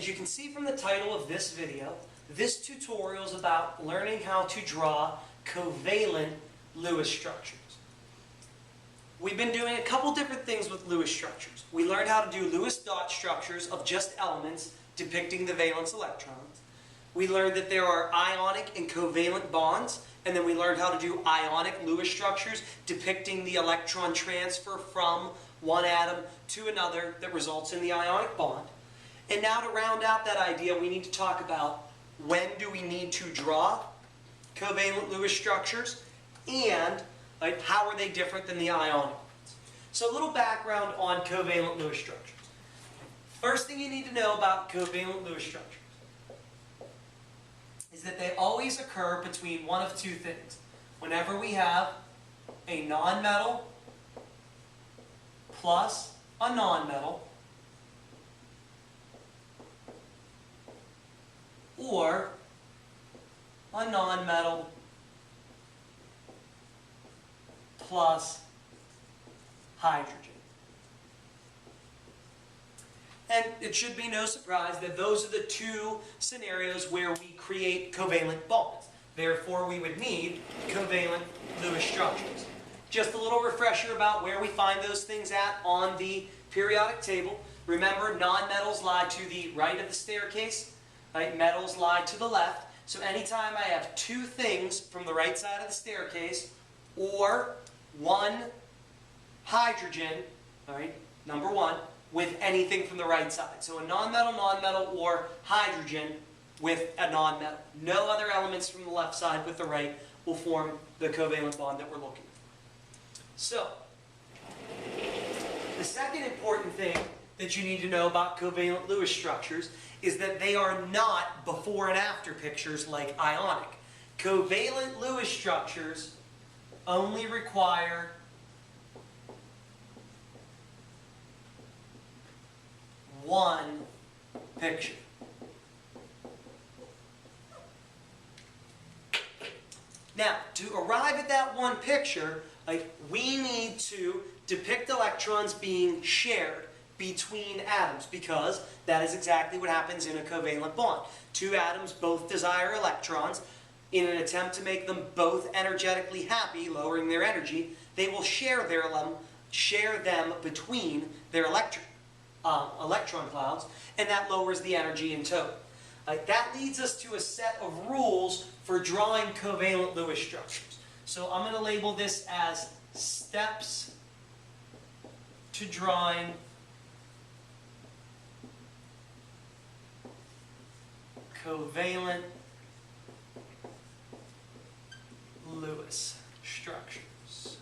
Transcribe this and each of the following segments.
as you can see from the title of this video, this tutorial is about learning how to draw covalent Lewis structures. We've been doing a couple different things with Lewis structures. We learned how to do Lewis dot structures of just elements depicting the valence electrons. We learned that there are ionic and covalent bonds, and then we learned how to do ionic Lewis structures depicting the electron transfer from one atom to another that results in the ionic bond. And now to round out that idea, we need to talk about when do we need to draw covalent Lewis structures and how are they different than the ionic ones. So a little background on covalent Lewis structures. First thing you need to know about covalent Lewis structures is that they always occur between one of two things. Whenever we have a nonmetal plus a nonmetal, or a nonmetal plus hydrogen. And it should be no surprise that those are the two scenarios where we create covalent bonds. Therefore, we would need covalent Lewis structures. Just a little refresher about where we find those things at on the periodic table. Remember, nonmetals lie to the right of the staircase, right? Metals lie to the left. So anytime I have two things from the right side of the staircase, or one hydrogen, all right, number one, with anything from the right side. So a nonmetal, nonmetal, or hydrogen with a nonmetal. No other elements from the left side with the right will form the covalent bond that we're looking for. So, the second important thing that you need to know about covalent Lewis structures is that they are not before and after pictures like ionic. Covalent Lewis structures only require one picture. Now, to arrive at that one picture, we need to depict electrons being shared between atoms, because that is exactly what happens in a covalent bond. Two atoms both desire electrons. In an attempt to make them both energetically happy, lowering their energy, they will share them between their electron clouds, and that lowers the energy in total. That leads us to a set of rules for drawing covalent Lewis structures. So I'm going to label this as steps to drawing covalent Lewis structures.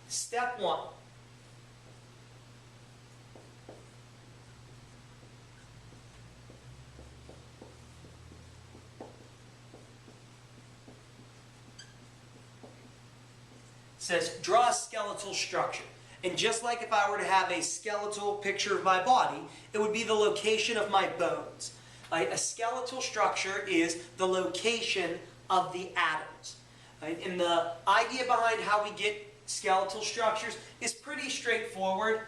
Step one. Says draw a skeletal structure. And just like if I were to have a skeletal picture of my body, it would be the location of my bones. Right? A skeletal structure is the location of the atoms. Right? And the idea behind how we get skeletal structures is pretty straightforward.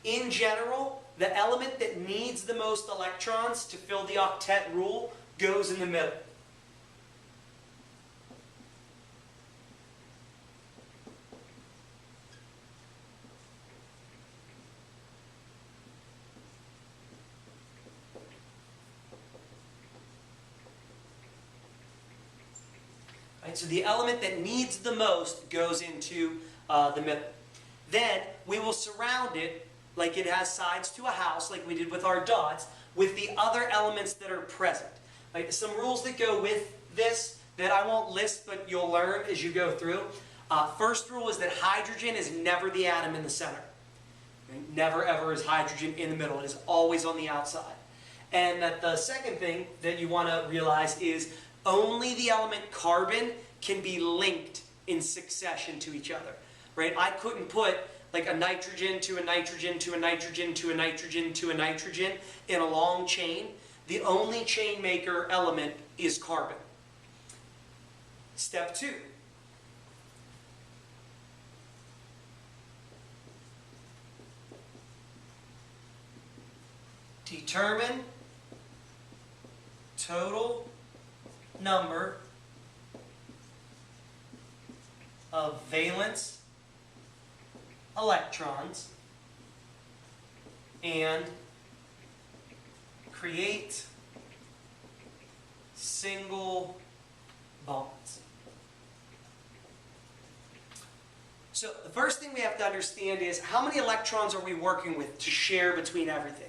In general, the element that needs the most electrons to fill the octet rule goes in the middle. So the element that needs the most goes into the middle. Then we will surround it, like it has sides to a house, like we did with our dots, with the other elements that are present. Right? Some rules that go with this that I won't list, but you'll learn as you go through. First rule is that hydrogen is never the atom in the center. Right? Never ever is hydrogen in the middle. It is always on the outside. And that the second thing that you want to realize is only the element carbon can be linked in succession to each other. Right? I couldn't put like a nitrogen to a nitrogen to a nitrogen to a nitrogen to a nitrogen in a long chain. The only chain maker element is carbon. Step 2. Determine total number of valence electrons and create single bonds. So the first thing we have to understand is how many electrons are we working with to share between everything.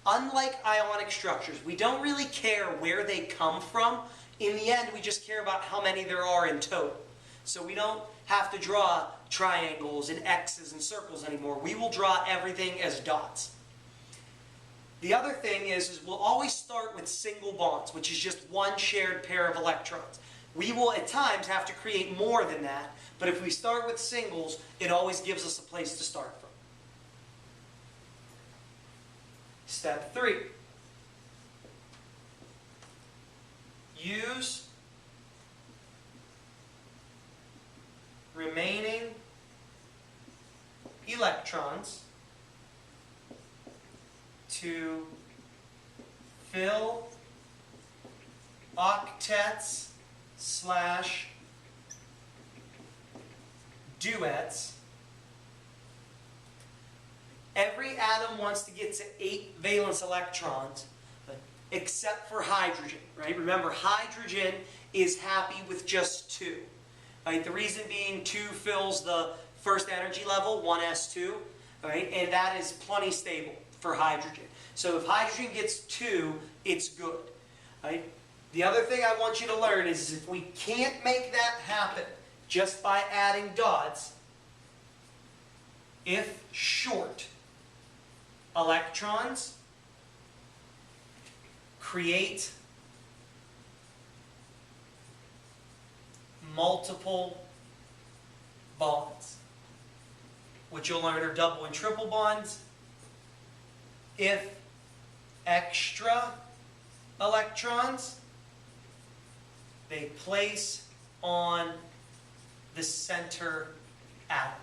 Unlike ionic structures, we don't really care where they come from. In the end, we just care about how many there are in total. So we don't have to draw triangles and X's and circles anymore. We will draw everything as dots. The other thing is we'll always start with single bonds, which is just one shared pair of electrons. We will at times have to create more than that, but if we start with singles, it always gives us a place to start from. Step 3. Use remaining electrons to fill octets / duets. Every atom wants to get to 8 valence electrons, except for hydrogen, right? Remember, hydrogen is happy with just 2. Right? The reason being 2 fills the first energy level, 1s2, right? And that is plenty stable for hydrogen. So if hydrogen gets 2, it's good. Right? The other thing I want you to learn is if we can't make that happen just by adding dots, if short electrons create multiple bonds, which you'll learn are double and triple bonds. If extra electrons, they place on the center atom.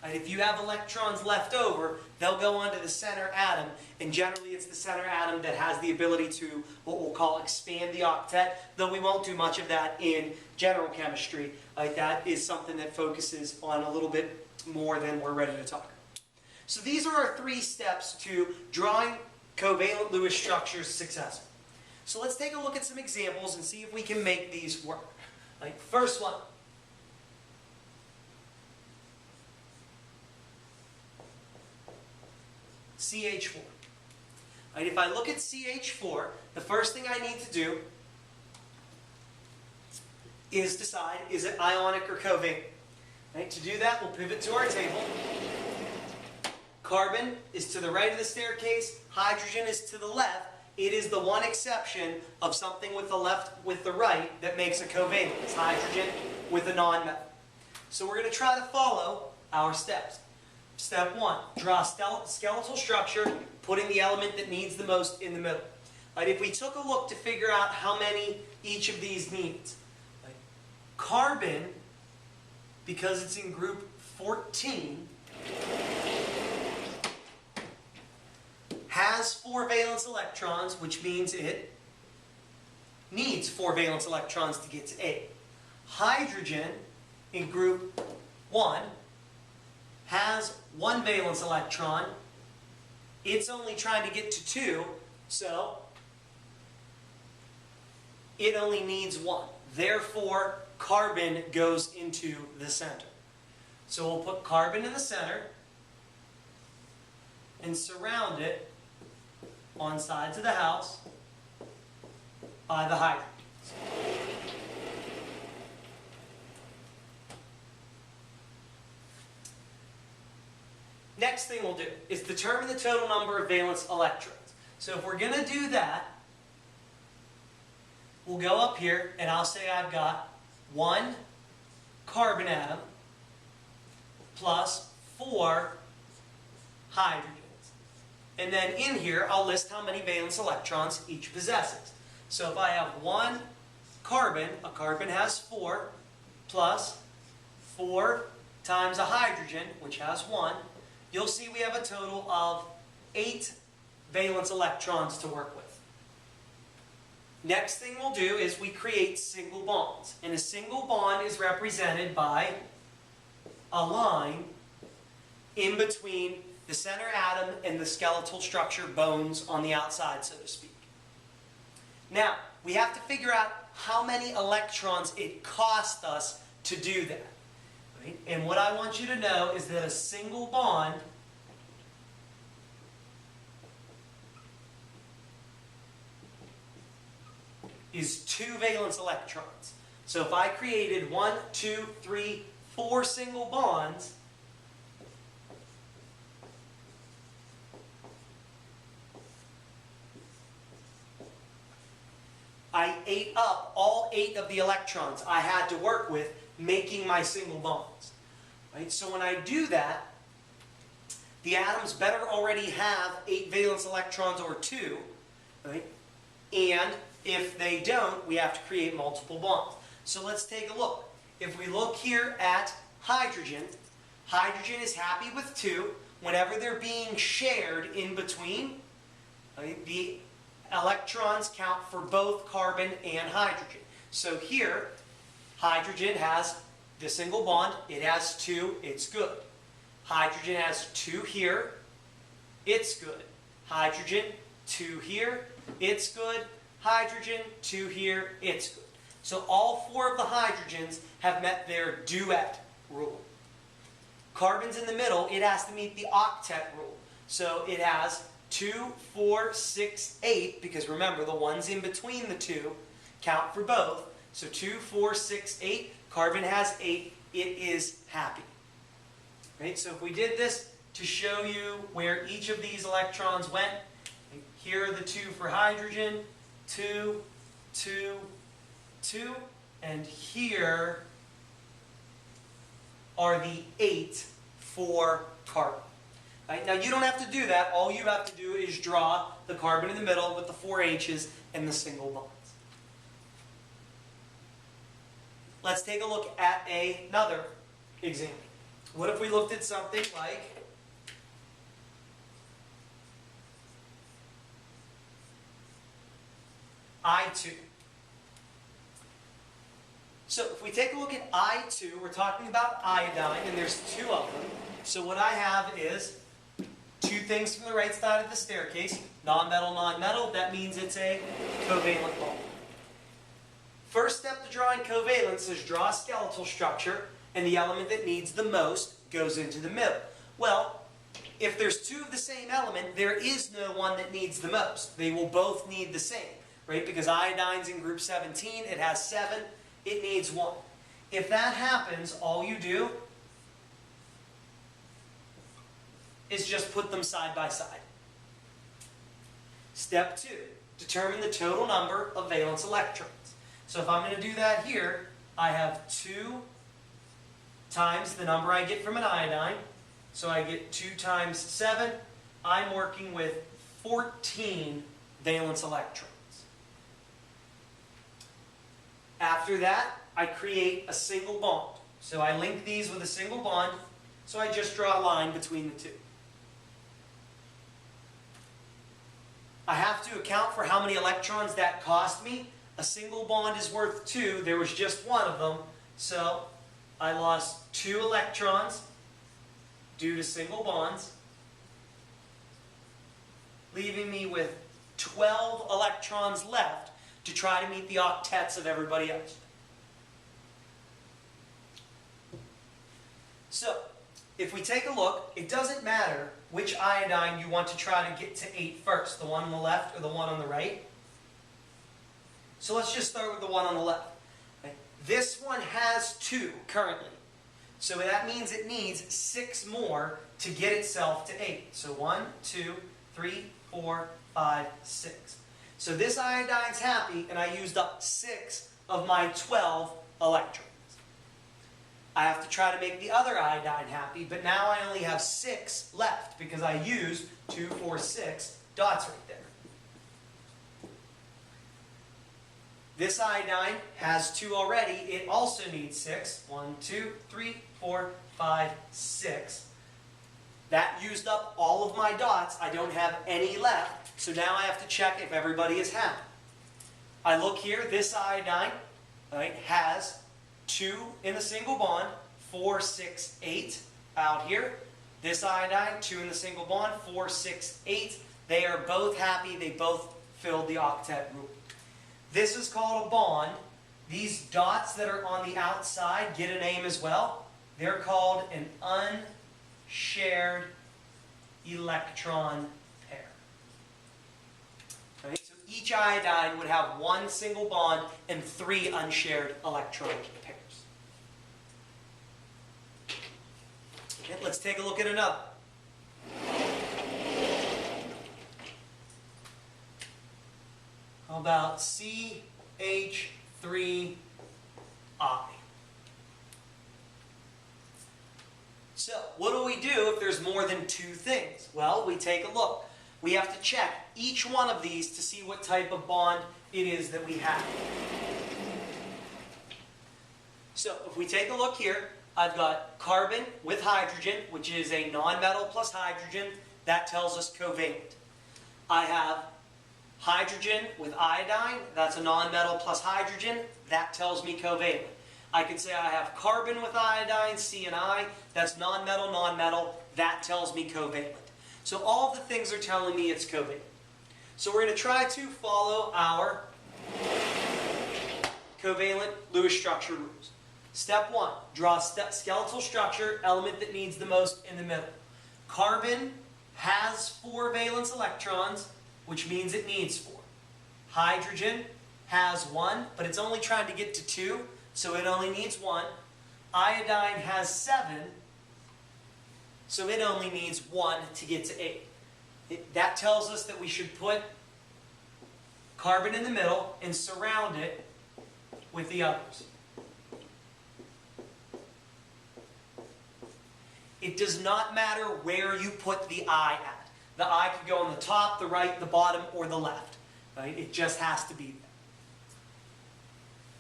And if you have electrons left over, they'll go onto the center atom, and generally it's the center atom that has the ability to what we'll call expand the octet, though we won't do much of that in general chemistry. That is something that focuses on a little bit more than we're ready to talk about. So these are our 3 steps to drawing covalent Lewis structures successful. So let's take a look at some examples and see if we can make these work. First one. CH4. If I look at CH4, the first thing I need to do is decide, is it ionic or covalent? To do that, we'll pivot to our table. Carbon is to the right of the staircase, hydrogen is to the left. It is the one exception of something with the left with the right that makes a covalent. It's hydrogen with a nonmetal. So we're going to try to follow our steps. Step 1, draw a skeletal structure, putting the element that needs the most in the middle. If we took a look to figure out how many each of these needs, carbon, because it's in group 14, has 4 valence electrons, which means it needs 4 valence electrons to get to 8. Hydrogen, in group 1, has 1 valence electron. It's only trying to get to 2, so it only needs 1. Therefore, carbon goes into the center. So we'll put carbon in the center and surround it on sides of the house by the hydrogens. Next thing we'll do is determine the total number of valence electrons. So if we're going to do that, we'll go up here and I'll say I've got 1 carbon atom plus 4 hydrogens. And then in here, I'll list how many valence electrons each possesses. So if I have 1 carbon, a carbon has 4, plus 4 times a hydrogen, which has 1, you'll see we have a total of 8 valence electrons to work with. Next thing we'll do is we create single bonds. And a single bond is represented by a line in between the center atom and the skeletal structure bones on the outside, so to speak. Now, we have to figure out how many electrons it cost us to do that. Right? And what I want you to know is that a single bond is 2 valence electrons. So if I created 1, 2, 3, 4 single bonds, I ate up all 8 of the electrons I had to work with making my single bonds. Right? So when I do that, the atoms better already have 8 valence electrons or 2, right? And if they don't, we have to create multiple bonds. So let's take a look. If we look here at hydrogen, hydrogen is happy with 2 whenever they're being shared in between. Right? The electrons count for both carbon and hydrogen. So here, hydrogen has the single bond. It has 2. It's good. Hydrogen has 2 here. It's good. Hydrogen, 2 here. It's good. Hydrogen, 2 here. It's good. So all 4 of the hydrogens have met their duet rule. Carbon's in the middle. It has to meet the octet rule. So it has 2, 4, 6, 8, because remember, the ones in between the 2 count for both. So 2, 4, 6, 8. Carbon has 8. It is happy. Right? So if we did this to show you where each of these electrons went, here are the 2 for hydrogen, 2, 2, 2, and here are the 8 for carbon. Right? Now you don't have to do that. All you have to do is draw the carbon in the middle with the 4 H's and the single bonds. Let's take a look at another example. What if we looked at something like I2? So if we take a look at I2, we're talking about iodine, and there's 2 of them. So what I have is 2 things from the right side of the staircase. Nonmetal, nonmetal. That means it's a covalent bond. First step to drawing covalence is draw a skeletal structure, and the element that needs the most goes into the middle. Well, if there's 2 of the same element, there is no one that needs the most. They will both need the same, right? Because iodine's in group 17, it has 7, it needs 1. If that happens, all you do is just put them side by side. Step 2, determine the total number of valence electrons. So if I'm going to do that here, I have 2 times the number I get from an iodine. So I get 2 times 7. I'm working with 14 valence electrons. After that, I create a single bond. So I link these with a single bond. So I just draw a line between the 2. I have to account for how many electrons that cost me. A single bond is worth 2. There was just 1 of them. So I lost 2 electrons due to single bonds, leaving me with 12 electrons left to try to meet the octets of everybody else. So, if we take a look, it doesn't matter which iodine you want to try to get to 8 first, the one on the left or the one on the right. So let's just start with the one on the left. Okay. This one has 2 currently. So that means it needs 6 more to get itself to 8. So 1, 2, 3, 4, 5, 6. So this iodine's happy, and I used up 6 of my 12 electrons. I have to try to make the other iodine happy, but now I only have 6 left because I used 2, 4, 6 dots right there. This iodine has 2 already. It also needs 6. 1, 2, 3, 4, 5, 6. That used up all of my dots. I don't have any left. So now I have to check if everybody is happy. I look here, this iodine, right, has 2 in the single bond, 4, 6, 8 out here. This iodine, 2 in the single bond, 4, 6, 8. They are both happy. They both filled the octet rule. This is called a bond. These dots that are on the outside get a name as well. They're called an unshared electron pair. Right? So each iodine would have 1 single bond and 3 unshared electron pairs. Okay, let's take a look at another. How about CH3I? So, what do we do if there's more than 2 things? Well, we take a look. We have to check each one of these to see what type of bond it is that we have. So, if we take a look here, I've got carbon with hydrogen, which is a nonmetal plus hydrogen. That tells us covalent. I have hydrogen with iodine. That's a nonmetal plus hydrogen. That tells me covalent. I could say I have carbon with iodine, C and I. That's nonmetal, nonmetal. That tells me covalent. So all of the things are telling me it's covalent. So we're going to try to follow our covalent Lewis structure rules. Step 1, draw a skeletal structure, element that needs the most in the middle. Carbon has 4 valence electrons, which means it needs 4. Hydrogen has 1, but it's only trying to get to 2, so it only needs 1. Iodine has 7, so it only needs 1 to get to 8. That tells us that we should put carbon in the middle and surround it with the others. It does not matter where you put the I at. The I could go on the top, the right, the bottom, or the left. Right? It just has to be there.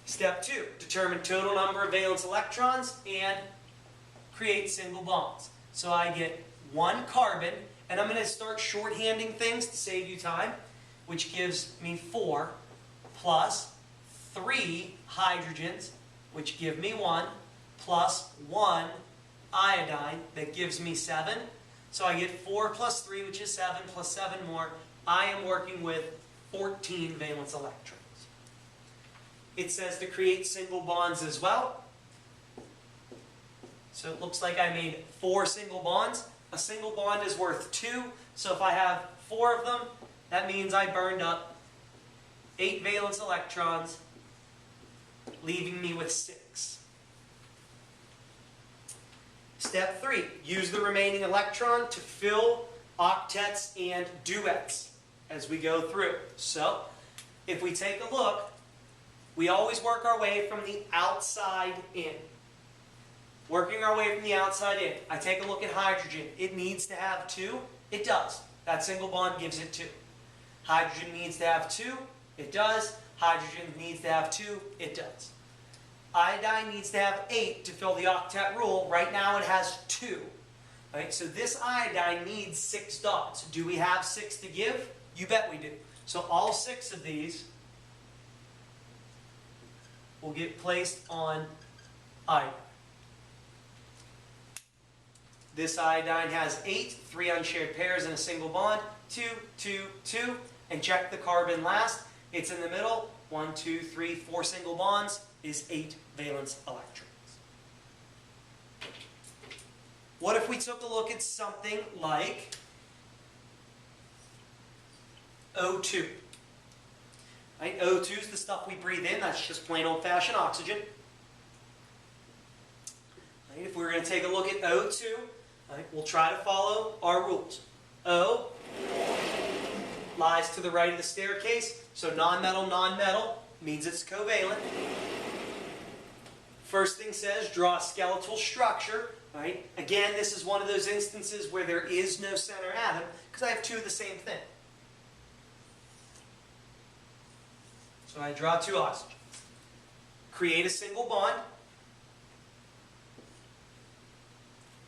Step 2, determine total number of valence electrons and create single bonds. So I get 1 carbon, and I'm going to start shorthanding things to save you time, which gives me 4, plus 3 hydrogens, which give me 1, plus 1 iodine, that gives me 7. So I get 4 plus 3, which is 7, plus 7 more. I am working with 14 valence electrons. It says to create single bonds as well. So it looks like I made 4 single bonds. A single bond is worth 2. So if I have 4 of them, that means I burned up 8 valence electrons, leaving me with 6. Step 3, use the remaining electron to fill octets and duets as we go through. So, if we take a look, we always work our way from the outside in. Working our way from the outside in. I take a look at hydrogen. It needs to have 2. It does. That single bond gives it 2. Hydrogen needs to have 2. It does. Hydrogen needs to have 2. It does. Iodine needs to have 8 to fill the octet rule. Right now it has 2. Right? So this iodine needs 6 dots. Do we have 6 to give? You bet we do. So all 6 of these will get placed on iodine. This iodine has 8, 3 unshared pairs in a single bond. 2, 2, 2. And check the carbon last. It's in the middle. 1, 2, 3, 4 single bonds is 8 valence electrons. What if we took a look at something like O2? Right? O2 is the stuff we breathe in. That's just plain old-fashioned oxygen. Right? If we're going to take a look at O2, right, we'll try to follow our rules. O lies to the right of the staircase, so nonmetal, nonmetal means it's covalent. First thing says, draw a skeletal structure. Right? Again, this is one of those instances where there is no center atom, because I have 2 of the same thing. So I draw 2 oxygens. Create a single bond.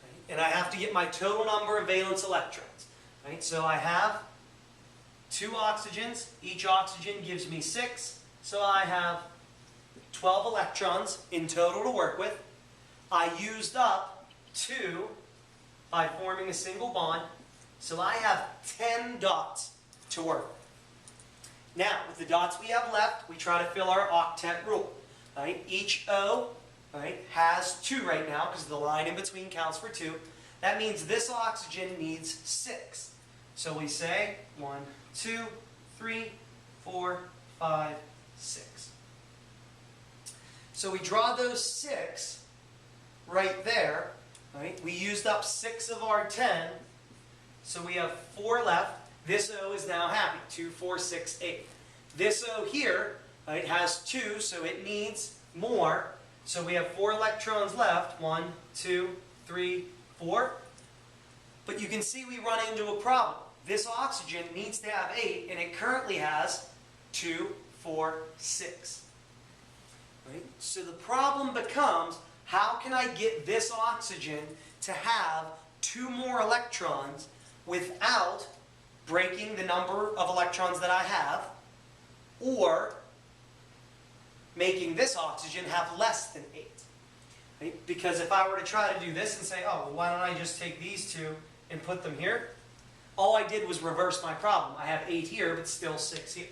Right? and I have to get my total number of valence electrons. Right? So I have 2 oxygens. Each oxygen gives me 6. So I have 12 electrons in total to work with. I used up 2 by forming a single bond. So I have 10 dots to work with. Now, with the dots we have left, we try to fill our octet rule. Right? Each O, right, has 2 right now because the line in between counts for 2. That means this oxygen needs 6. So we say 1, 2, 3, 4, 5, 6. So we draw those 6 right there. Right? We used up 6 of our 10. So we have 4 left. This O is now happy. 2, 4, 6, 8. This O here, right, has 2, so it needs more. So we have 4 electrons left. 1, 2, 3, 4. But you can see we run into a problem. This oxygen needs to have 8, and it currently has 2, 4, 6. Right? So the problem becomes, how can I get this oxygen to have 2 more electrons without breaking the number of electrons that I have, or making this oxygen have less than 8? Right? Because if I were to try to do this and say, oh, well, why don't I just take these 2 and put them here? All I did was reverse my problem. I have 8 here, but still 6 here.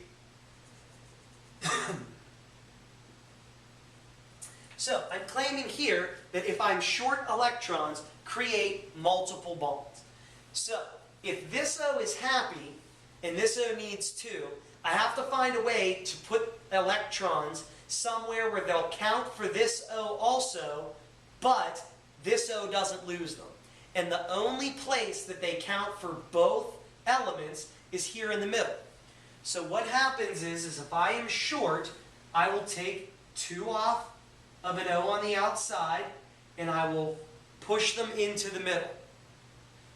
So I'm claiming here that if I'm short electrons, create multiple bonds. So if this O is happy and this O needs 2, I have to find a way to put electrons somewhere where they'll count for this O also, but this O doesn't lose them. And the only place that they count for both elements is here in the middle. So what happens is if I am short, I will take 2 off of an O on the outside, and I will push them into the middle.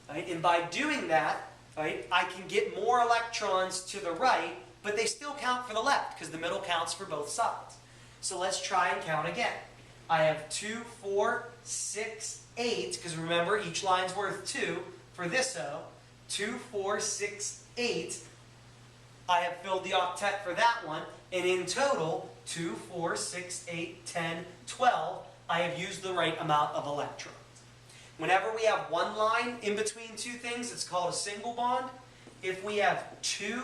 Right? And by doing that, right, I can get more electrons to the right, but they still count for the left because the middle counts for both sides. So let's try and count again. I have 2, 4, 6, 8, because remember each line's worth 2 for this O. 2, 4, 6, 8. I have filled the octet for that one, and in total, 2, 4, 6, 8, 10, 12, I have used the right amount of electrons. Whenever we have one line in between 2 things, it's called a single bond. If we have 2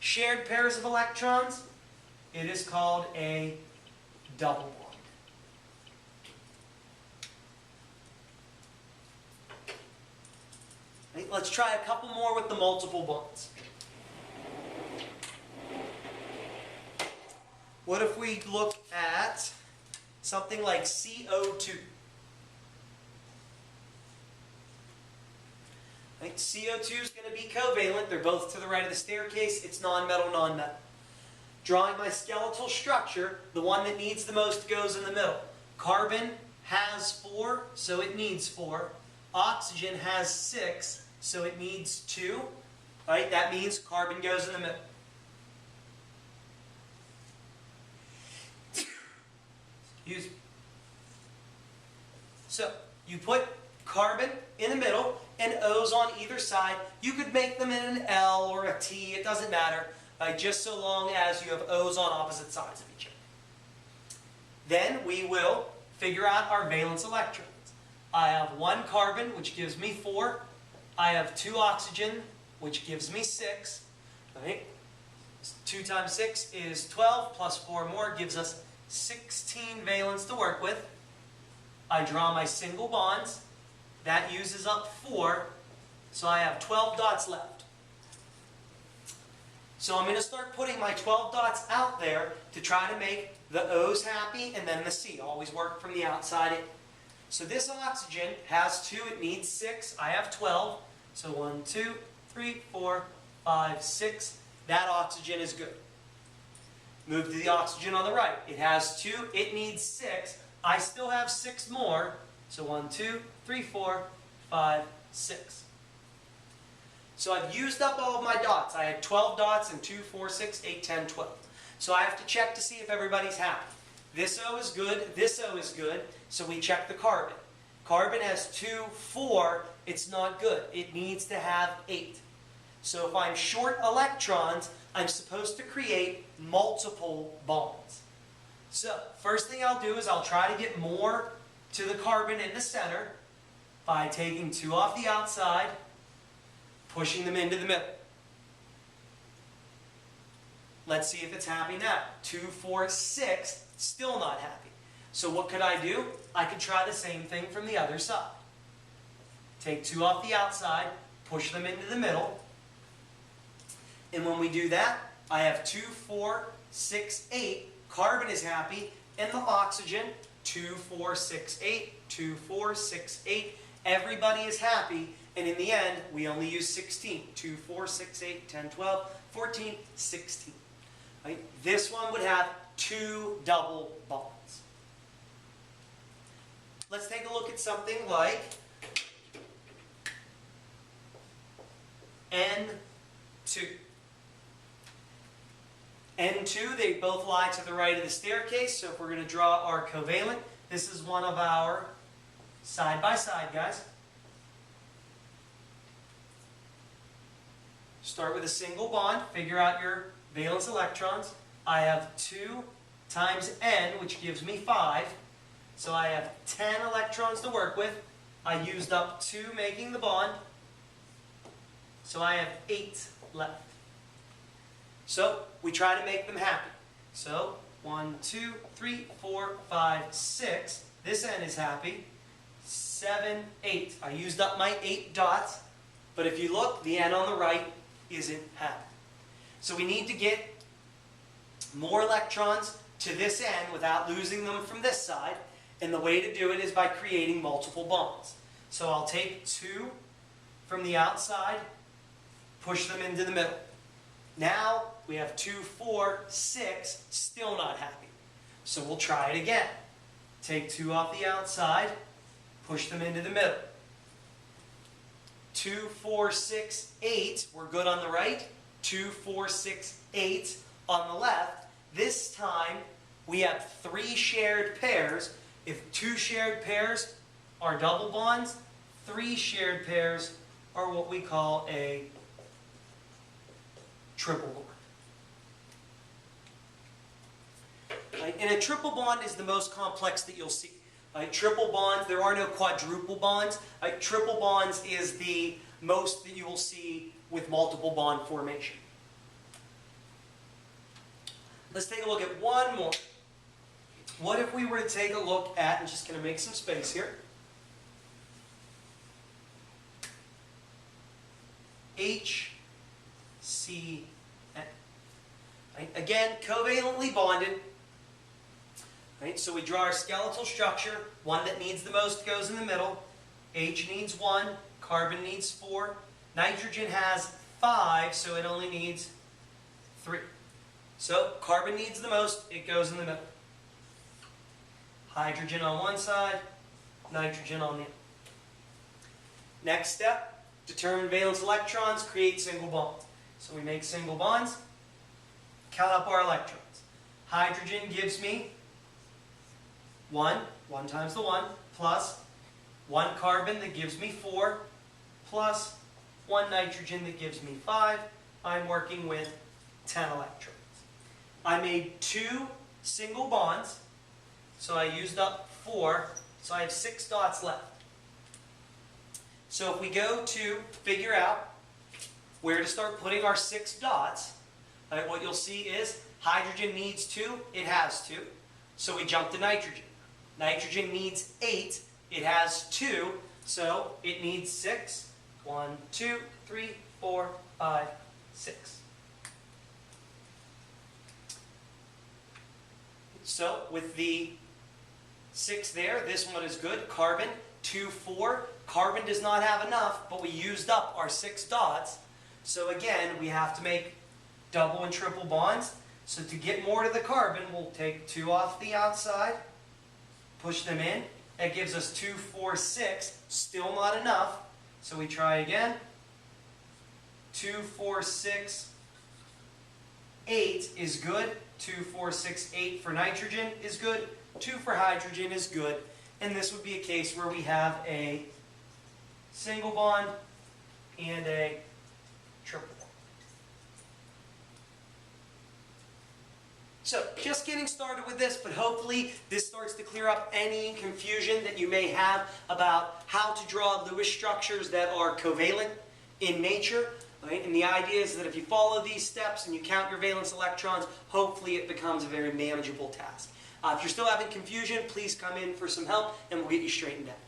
shared pairs of electrons, it is called a double bond. Right, let's try a couple more with the multiple bonds. What if we look at something like CO2? Right, CO2 is going to be covalent. They're both to the right of the staircase. It's non-metal, non-metal. Drawing my skeletal structure, the one that needs the most goes in the middle. Carbon has 4, so it needs 4. Oxygen has 6, so it needs 2. Right, that means carbon goes in the middle. Excuse me. So, you put carbon in the middle and O's on either side. You could make them in an L or a T, it doesn't matter, just so long as you have O's on opposite sides of each other. Then we will figure out our valence electrons. I have 1 carbon, which gives me 4. I have 2 oxygen, which gives me 6. Right? 2 times 6 is 12, plus 4 more gives us 16 valence to work with. I draw my single bonds. That uses up 4, so I have 12 dots left. So I'm going to start putting my 12 dots out there to try to make the O's happy and then the C. Always work from the outside in. So this oxygen has 2, it needs 6. I have 12. So 1, 2, 3, 4, 5, 6. That oxygen is good. Move to the oxygen on the right. It has 2, it needs 6. I still have 6 more. So 1, 2, 3, 4, 5, 6. So I've used up all of my dots. I had 12 dots and 2, 4, 6, 8, 10, 12. So I have to check to see if everybody's happy. This O is good, this O is good, so we check the carbon. Carbon has 2, 4, it's not good. It needs to have 8. So if I'm short electrons, I'm supposed to create multiple bonds. So first thing I'll do is I'll try to get more to the carbon in the center by taking 2 off the outside, pushing them into the middle. Let's see if it's happy now. 2, 4, 6, still not happy. So what could I do? I could try the same thing from the other side. Take 2 off the outside, push them into the middle. And when we do that, I have 2, 4, 6, 8. Carbon is happy, and the oxygen, 2, 4, 6, 8, 2, 4, 6, 8. Everybody is happy, and in the end, we only use 16. 2, 4, 6, 8, 10, 12, 14, 16. Right? This one would have 2 double bonds. Let's take a look at something like N2. N2, they both lie to the right of the staircase, so if we're going to draw our covalent, this is one of our side-by-side guys. Start with a single bond, figure out your valence electrons. I have 2 times N, which gives me 5. So I have 10 electrons to work with. I used up 2 making the bond. So I have 8 left. So we try to make them happy. So 1, 2, 3, 4, 5, 6. This N is happy. 7, 8. I used up my 8 dots. But if you look, the N on the right isn't happy. So we need to get more electrons to this N without losing them from this side. And the way to do it is by creating multiple bonds. So I'll take 2 from the outside, push them into the middle. Now we have 2, 4, 6, still not happy. So we'll try it again. Take 2 off the outside, push them into the middle. 2, 4, 6, 8, we're good on the right. 2, 4, 6, 8 on the left. This time we have 3 shared pairs. If 2 shared pairs are double bonds, 3 shared pairs are what we call a triple bond. Right? And a triple bond is the most complex that you'll see. Right? Triple bonds, there are no quadruple bonds. Right? Triple bonds is the most that you will see with multiple bond formation. Let's take a look at one more. What if we were to take a look at, I'm just going to make some space here, HCN. Right? Again, covalently bonded. Right? So we draw our skeletal structure. One that needs the most goes in the middle. H needs 1. Carbon needs 4. Nitrogen has 5, so it only needs 3. So carbon needs the most. It goes in the middle. Hydrogen on one side, nitrogen on the other. Next step, determine valence electrons, create single bonds. So we make single bonds, count up our electrons. Hydrogen gives me 1 times the 1, plus 1 carbon that gives me 4, plus 1 nitrogen that gives me 5. I'm working with 10 electrons. I made 2 single bonds. So I used up 4, so I have 6 dots left. So if we go to figure out where to start putting our 6 dots, right, what you'll see is hydrogen needs 2, it has 2, so we jump to nitrogen. Nitrogen needs 8, it has 2, so it needs 6. 1, 2, 3, 4, 5, 6. So with the 6 there, this one is good. Carbon, 2, 4. Carbon does not have enough, but we used up our 6 dots. So again, we have to make double and triple bonds. So to get more to the carbon, we'll take 2 off the outside, push them in. That gives us 2, 4, 6. Still not enough. So we try again. 2, 4, 6, 8 is good. 2, 4, 6, 8 for nitrogen is good. 2 for hydrogen is good. And this would be a case where we have a single bond and a triple bond. So, just getting started with this, but hopefully this starts to clear up any confusion that you may have about how to draw Lewis structures that are covalent in nature. Right? And the idea is that if you follow these steps and you count your valence electrons, hopefully it becomes a very manageable task. If you're still having confusion, please come in for some help and we'll get you straightened out.